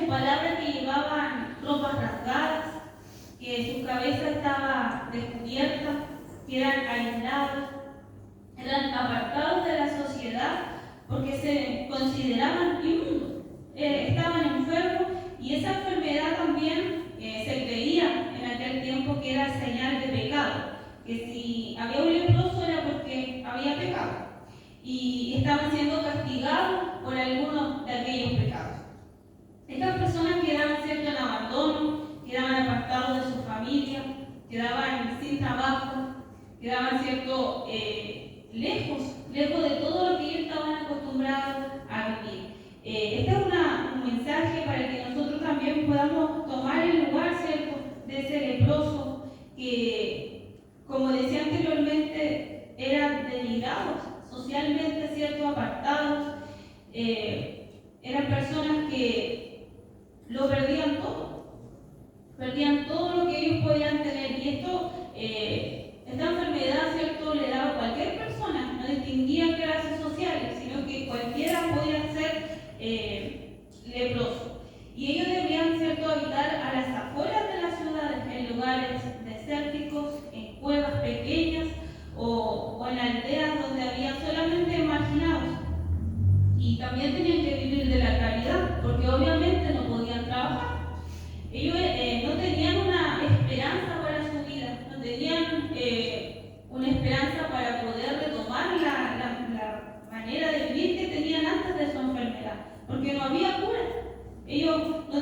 su palabra que llevaban ropas rasgadas, que su cabeza estaba descubierta, que eran aislados, eran apartados de la sociedad porque se consideraban inmundos, estaban enfermos, y esa enfermedad también se creía en aquel tiempo que era señal de pecado, que si había un leproso era porque había pecado y estaban siendo castigados por algunos de aquellos pecados. Estas personas quedaban, ¿cierto?, en abandono, quedaban apartados de su familia, quedaban sin trabajo, quedaban, ¿cierto?, lejos de todo lo que ellos estaban acostumbrados a vivir. Este es un mensaje para que nosotros también podamos tomar el lugar, ¿cierto?, de ese leproso que, como decía anteriormente, eran denigrados socialmente, ¿cierto?, apartados, eran personas que lo perdían todo lo que ellos podían tener, y esta enfermedad, ¿cierto?, le daba a cualquier persona, no distinguía clases sociales, sino que cualquiera podía ser leproso. Y ellos debían, ¿cierto?, habitar a las afueras de las ciudades, en lugares desérticos, en cuevas pequeñas o en aldeas donde había solamente marginados. Y también tenían que vivir de la caridad, porque obviamente no podían trabajar. Ellos no tenían una esperanza para su vida, no tenían una esperanza para poder retomar la manera de vivir que tenían antes de su enfermedad, porque no había cura.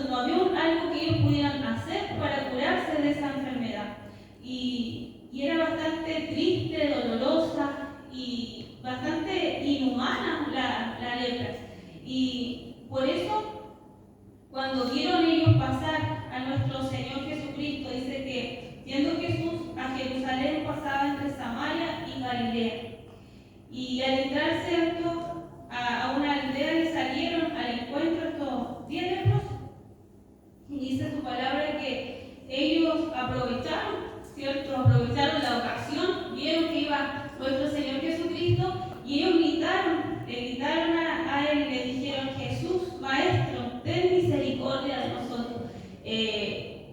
No había algo que ellos pudieran hacer para curarse de esa enfermedad. Y era bastante triste, dolorosa y bastante inhumana la lepra. Y por eso, cuando vieron ellos pasar a nuestro Señor Jesucristo, dice que yendo Jesús a Jerusalén pasaba entre Samaria y Galilea. Y al entrar, ¿cierto?, a una aldea, le salieron al encuentro estos 10 leprosos. Y dice su palabra que ellos aprovecharon, ¿cierto?, aprovecharon la ocasión, vieron que iba nuestro Señor Jesucristo, y ellos le gritaron a él y le dijeron: Jesús, Maestro, ten misericordia de nosotros.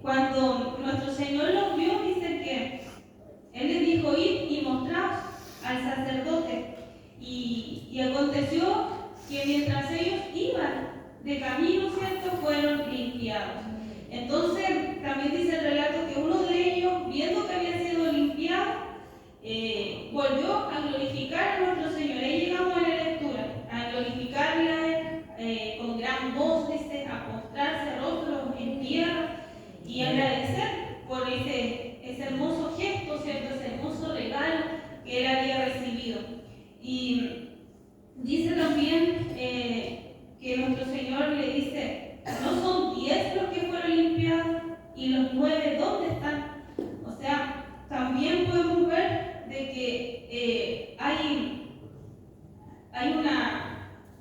Cuando nuestro Señor los vio, dice que Él les dijo: id y mostraos al sacerdote. Y aconteció que mientras ellos iban de camino, ¿cierto?, fueron limpiados. Entonces, también dice el relato que uno de ellos, viendo que había sido limpiado, volvió a glorificar a nuestro Señor. Ahí llegamos a la lectura, a glorificarle a Él con gran voz, dice, a postrarse rostro en tierra y agradecer por ese hermoso gesto, ¿cierto?, ese hermoso regalo que Él había recibido. Y dice también que nuestro Señor le dice: ¿no son 10 los que fueron limpiados? ¿Y los 9 dónde están? O sea, también podemos ver de que hay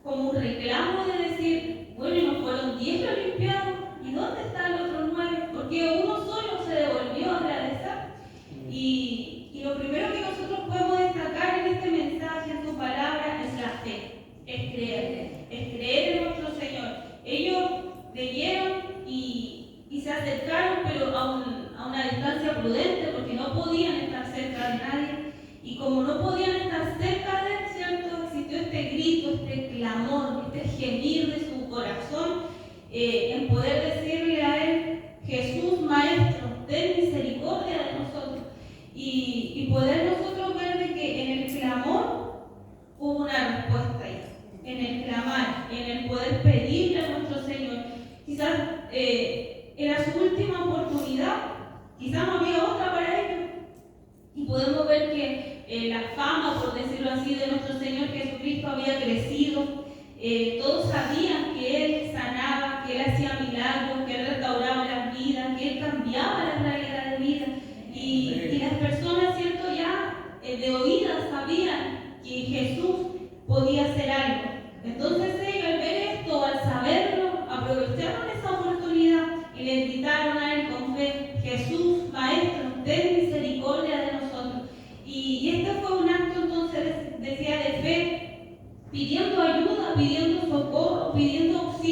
como un reclamo de decir: bueno, ¿y no fueron 10 los limpiados? ¿Y dónde están los otros 9? Porque uno solo se devolvió a agradecer. Y lo primero que nosotros podemos destacar en este mensaje, en su palabra, es la fe, es creer en nuestro Señor. Ellos creyeron y se acercaron, pero a una distancia prudente, porque no podían estar cerca de nadie. Y como no podían estar cerca de Él, ¿cierto?, existió este grito, este clamor, este gemir de su corazón, en poder decirle a Él: Jesús, Maestro, ten misericordia de nosotros. Y poder nosotros ver de que en el clamor hubo una respuesta ahí, en el clamar, en el poder pedirle a nuestro Señor. Quizás era su última oportunidad, quizás no había otra para ellos. Y podemos ver que la fama, por decirlo así, de nuestro Señor Jesucristo había crecido. Todos sabían que Él sanaba, que Él hacía milagros, que Él restauraba las vidas, que Él cambiaba la realidad de vida. Y las personas, ¿cierto?, ya de oídas sabían que Jesús podía hacer algo. Entonces ellos, al ver esto, al saberlo, aprovecharon esa oportunidad y le gritaron a Él con fe: Jesús, Maestro, ten misericordia de nosotros. Y este fue un acto, entonces, decía, de fe, pidiendo ayuda, pidiendo socorro, pidiendo auxilio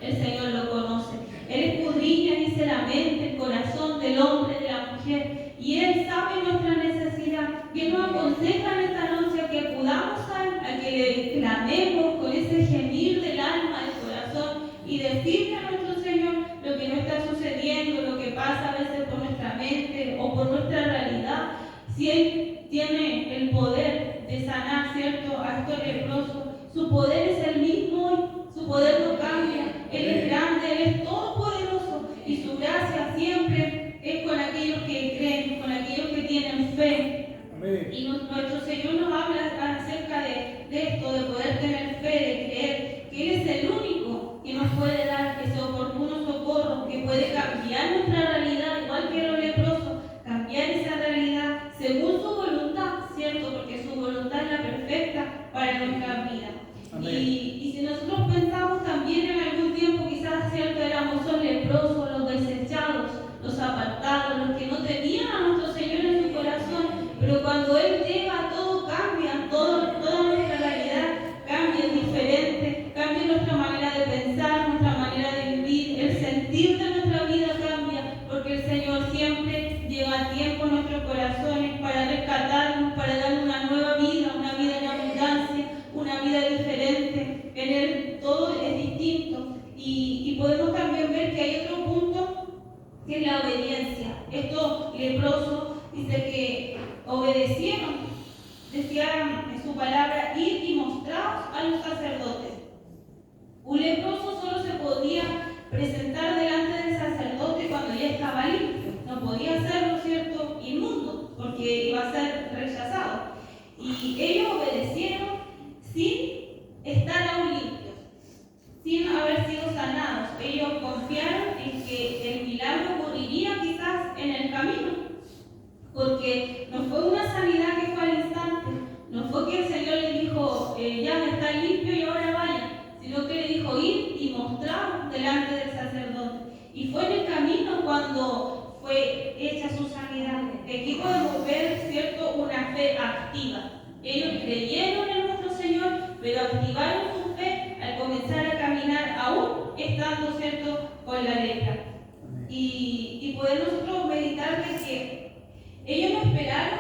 el Señor lo conoce. Él escudriña, dice, la mente, el corazón del hombre, de la mujer, y Él sabe nuestra necesidad. Y Él nos aconseja en esta noche a que acudamos a que le clamemos con ese gemir del alma, del corazón, y decirle a nuestro Señor lo que no está sucediendo, lo que pasa a veces por nuestra mente o por nuestra realidad. Si Él tiene el poder de sanar, ¿cierto?, a estos leprosos, su poder es el mismo hoy, su poder no cambia. Él es grande, Él es todopoderoso, y su gracia siempre es con aquellos que creen, con aquellos que tienen fe. Amén. Y nuestro Señor nos habla acerca de esto, de poder tener fe, de creer que Él es el único que nos puede dar ese oportuno socorro, que puede cambiar nuestra realidad, igual que los leprosos, cambiar esa realidad según su voluntad, ¿cierto? Porque su voluntad es la perfecta para nuestra vida. Y si nosotros pensamos también en algún tiempo, quizás, ¿cierto?, éramos los leprosos, los desechados, los apartados, los que no tenían a nuestro Señor en su corazón, pero cuando Él llega, todo cambia, toda nuestra realidad cambia, es diferente, cambia nuestra manera de pensar, nuestra manera de vivir, el sentir de nuestra vida cambia, porque el Señor siempre lleva a tiempo a nuestros corazones para rescatarnos, para darnos una nueva vida en abundancia, una vida diferente. En Él todo es distinto, y podemos también ver que hay otro punto, que es la obediencia. Estos leprosos dice que obedecieron, decía en su palabra, ir y mostraos a los sacerdotes. Un leproso solo se podía presentar delante del sacerdote cuando ya estaba limpio, no podía hacerlo, ¿cierto?, inmundo, porque iba a ser rechazado. Y ellos obedecieron sin estar aún limpios, sin haber sido sanados. Ellos confiaron en que el milagro ocurriría quizás en el camino, porque no fue una sanidad que fue al instante, no fue que el Señor le dijo, ya está limpio y ahora vaya, sino que le dijo, ir y mostrar delante del sacerdote. Y fue en el camino cuando fue hecha su sanidad. Aquí podemos ver, ¿cierto?, una fe activa. Ellos creyeron en nuestro Señor, pero activaron su fe al comenzar a caminar, aún estando, ¿cierto?, con la lepra. Y podemos nosotros meditar de que ellos no esperaron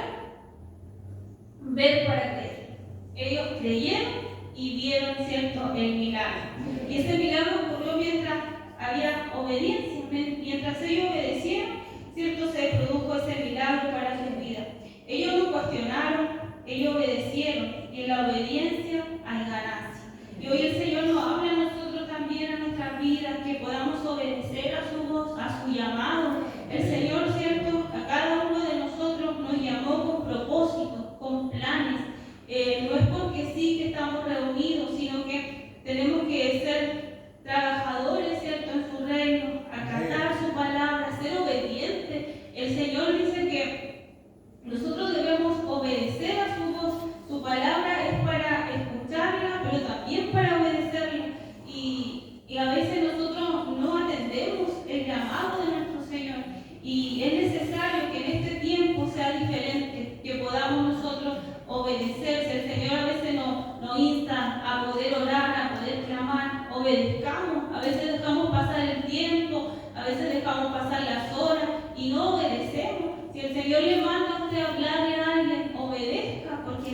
ver para creer. Ellos creyeron y vieron, ¿cierto?, el milagro. Y ese milagro ocurrió mientras había obediencia, mientras ellos obedecieron, ¿cierto?, se produjo ese milagro para su vida. Ellos no cuestionaron, ellos obedecieron, y en la obediencia hay ganancia. Y hoy el Señor nos habla a nosotros también en nuestras vidas, que podamos obedecer a su voz, a su llamado. El Señor, ¿cierto?, a cada uno de nosotros nos llamó con propósitos, con planes. No es porque sí que estamos reunidos, sino que tenemos que ser trabajadores, ¿cierto?, en su reino, acatar su palabra, ser obedientes. El Señor dice que nosotros debemos obedecer a su voz. Su palabra es para escucharla, pero también para obedecerla. Y a veces nosotros no atendemos el llamado de nuestro Señor. Y es necesario que en este tiempo sea diferente, que podamos nosotros obedecer. Si el Señor a veces nos insta a poder orar, a poder clamar, obedezcamos. A veces dejamos pasar el tiempo, a veces dejamos pasar las horas y no obedecemos. Si el Señor le manda a usted hablarle a alguien, obedezca, porque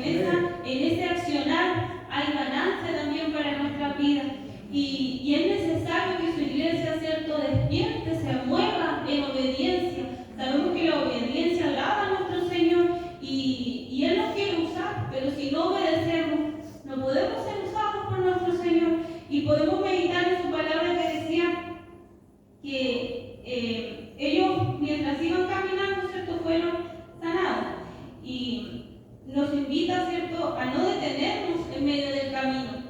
en ese accionar hay ganancia también para nuestra vida. Y es necesario que su iglesia, ¿cierto?, despierte, se mueva en obediencia. Sabemos que la obediencia alaba a nuestro Señor y Él nos quiere usar, pero si no obedecemos, no podemos ser usados por nuestro Señor. Y podemos meditar en su palabra que decía que ellos, mientras iban caminando, ¿cierto?, fueron sanados. Y nos invita, ¿cierto?, a no detenernos en medio del camino.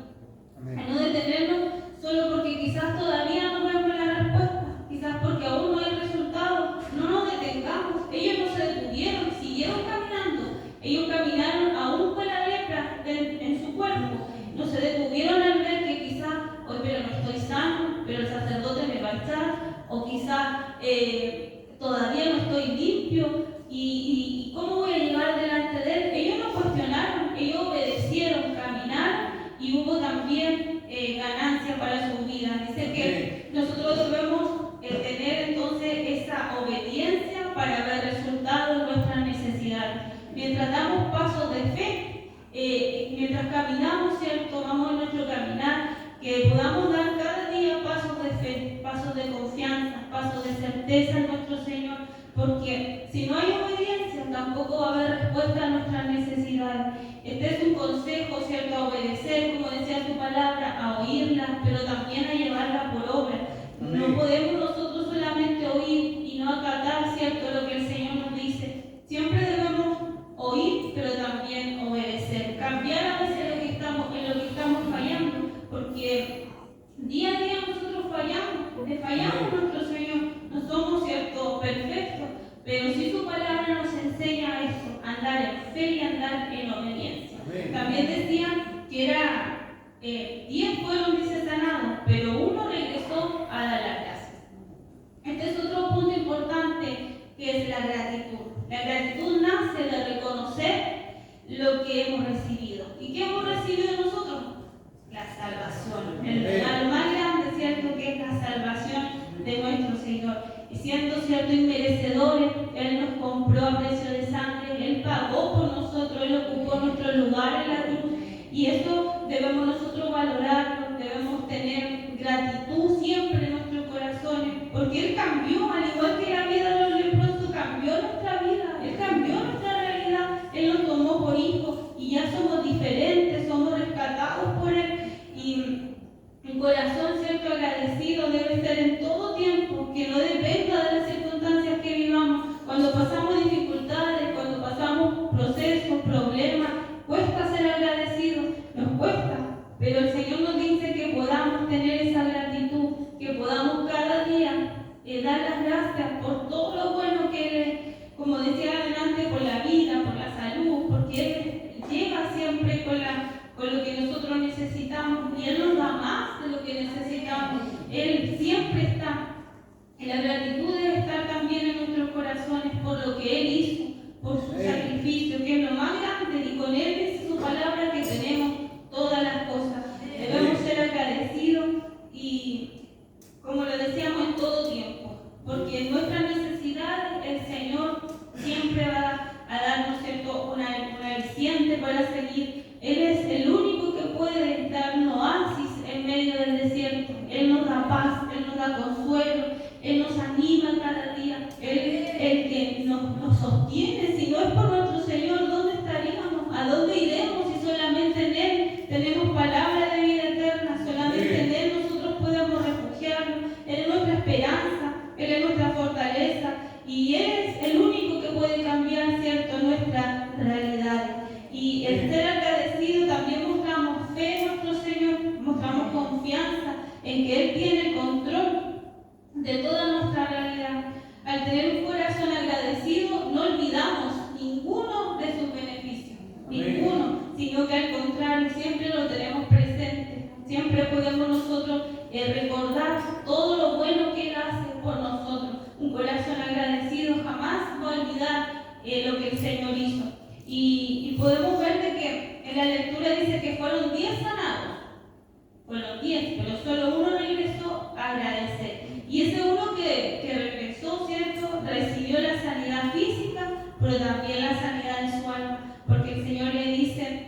Amén. A no detenernos solo porque quizás todavía no vemos la respuesta, quizás porque aún no hay resultado. No nos detengamos. Ellos no se detuvieron, siguieron caminando. Ellos caminaron aún con la lepra en su cuerpo. No se detuvieron al ver que quizás, hoy pero no estoy sano, pero el sacerdote me va a echar, o quizás todavía no estoy limpio, y ¿cómo voy a llegar delante de Él? Ellos no cuestionaron, ellos obedecieron, caminaron, y hubo también ganancia para su vida. Dice que certeza en nuestro Señor, porque si no hay obediencia, tampoco va a haber respuesta a nuestras necesidades. Este es un consejo, ¿cierto?, a obedecer, como decía su palabra, a oírla, pero también a llevarla por obra. No podemos nosotros solamente oír y no acatar, ¿cierto?, lo que el Señor nos dice. Siempre debemos oír, pero también obedecer. Cambiar a veces en lo que estamos fallando, porque día a día nosotros le fallamos a nuestro Señor. No somos, ¿cierto?, perfectos, pero sí su palabra nos enseña eso, andar en fe y andar en obediencia. También decían que era 10 fueron, dice, sanados, pero uno regresó a dar las gracias. Este es otro punto importante, que es la gratitud. La gratitud nace de reconocer lo que hemos recibido. ¿Y qué hemos recibido nosotros? La salvación. El regalo más grande, ¿cierto?, que es la salvación de nuestro Señor. Y siendo, ¿cierto?, inmerecedores, Él nos compró a precio de sangre, Él pagó por nosotros, Él ocupó nuestro lugar en la cruz. Y eso debemos nosotros valorarlo, debemos tener gratitud siempre en nuestros corazones, porque Él cambió, al igual que la vida de los leprosos, cambió nuestra vida, Él cambió nuestra realidad, Él nos tomó por hijos y ya somos diferentes, somos rescatados por Él. Y un corazón, ¿cierto?, agradecido debe ser en todo tiempo, que no dependa de las circunstancias que vivamos. Cuando pasamos dificultades, cuando pasamos procesos, problemas, cuesta ser agradecidos, nos cuesta, pero el Señor nos dice que podamos tener esa gratitud, que podamos cada día dar las gracias por todo lo bueno que Él, como decía adelante, por la vida, por la salud, porque Él llega siempre con lo que nosotros necesitamos y Él nos da más de lo que necesitamos. Él siempre está. Y la gratitud debe estar también en nuestros corazones por lo que Él hizo, por su sacrificio, que es lo más grande, y con Él dice su palabra que tenemos todas las cosas. Debemos ser agradecidos y, como lo decíamos, en todo tiempo, porque en nuestras necesidades el Señor siempre va a darnos, ¿cierto?, una aliciente para seguir. Él es el único que puede darnos oasis en medio del desierto. Él nos da paz, Él nos da consuelo, Él nos anima cada día. Él es el que nos sostiene. Si no es por nuestro Señor, ¿dónde estaríamos? ¿A dónde iremos si solamente en Él tenemos palabra de vida eterna? Solamente en Él nosotros podemos refugiarnos. Él es nuestra esperanza, Él es nuestra fortaleza y Él es el único que puede cambiar, ¿cierto?, nuestra realidad. Y el ser agradecido también mostramos fe en nuestro Señor, mostramos confianza en que Él tiene el control de toda nuestra realidad. Al tener un corazón agradecido, no olvidamos ninguno de sus beneficios, ninguno, sino que al contrario, siempre lo tenemos presente. Siempre podemos nosotros recordar todo lo bueno que Él hace por nosotros. Un corazón agradecido jamás va a olvidar lo que el Señor hizo. Y podemos ver de que en la lectura dice que fueron 10 sanados. Fueron 10, pero solo uno regresó a agradecer. Y ese uno que regresó, ¿cierto?, recibió la sanidad física, pero también la sanidad de su alma, porque el Señor le dice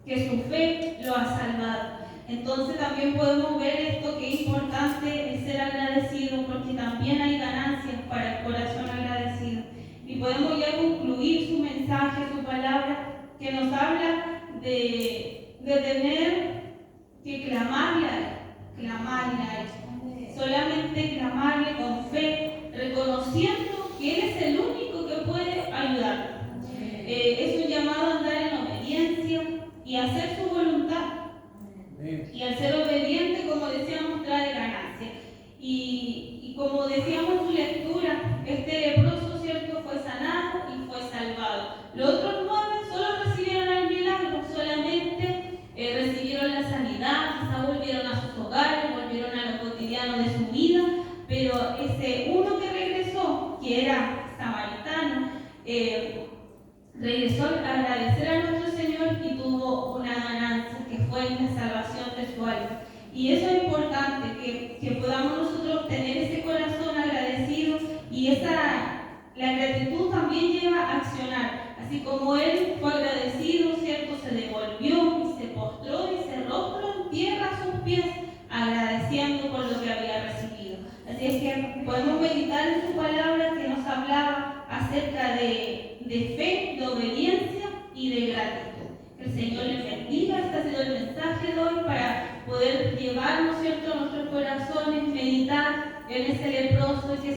que su fe lo ha salvado. Entonces también podemos ver esto, que es importante es ser agradecido, porque también hay ganancias para el corazón agradecido. Y podemos ya concluir su mensaje, su palabra, que nos habla de tener que clamarle a Él. Solamente clamarle con fe, reconociendo que Él es el único que puede ayudarnos. Es un llamado a andar en obediencia y hacer su voluntad. Y al ser obediente, como decíamos, trae ganancia. Y como decíamos en su lectura, este leproso, ¿cierto?, fue sanado y fue salvado. Los otros 9 solo recibieron el milagro, solamente recibieron la sanidad, quizá volvieron a sus hogares, volvieron a lo cotidiano de su vida, pero ese uno que regresó, que era samaritano, regresó a agradecer a nuestro Señor y tuvo una ganancia que fue la salvación de su alma. Y eso es importante, que podamos nosotros tener ese corazón agradecido, y la gratitud también lleva a accionar. Así como Él fue agradecido, ¿cierto?, se devolvió y se postró y se rostro en tierra a sus pies, agradeciendo por lo que había recibido. Así es que podemos meditar en su palabra. de fe, de obediencia y de gratitud. Que el Señor les bendiga. Este ha sido el mensaje de hoy para poder llevar, ¿no es cierto?, a nuestros corazones, meditar en ese leproso y que